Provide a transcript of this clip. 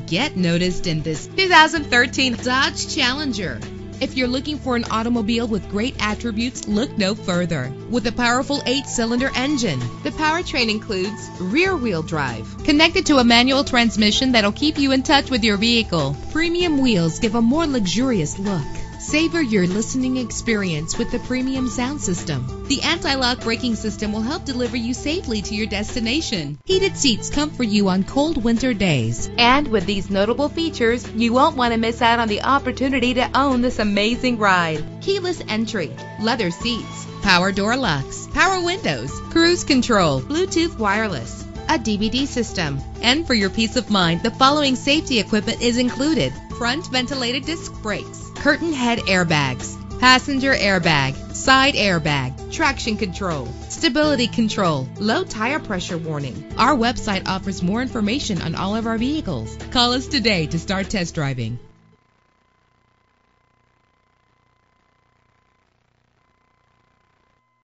Get noticed in this 2013 Dodge Challenger. If you're looking for an automobile with great attributes, look no further. With a powerful 8-cylinder engine, the powertrain includes rear-wheel drive, connected to a manual transmission that'll keep you in touch with your vehicle. Premium wheels give a more luxurious look. Savor your listening experience with the premium sound system. The anti-lock braking system will help deliver you safely to your destination. Heated seats comfort you on cold winter days. And with these notable features, you won't want to miss out on the opportunity to own this amazing ride. Keyless entry, leather seats, power door locks, power windows, cruise control, Bluetooth wireless, a DVD system. And for your peace of mind, the following safety equipment is included: front ventilated disc brakes, curtain head airbags, passenger airbag, side airbag, traction control, stability control, low tire pressure warning. Our website offers more information on all of our vehicles. Call us today to start test driving.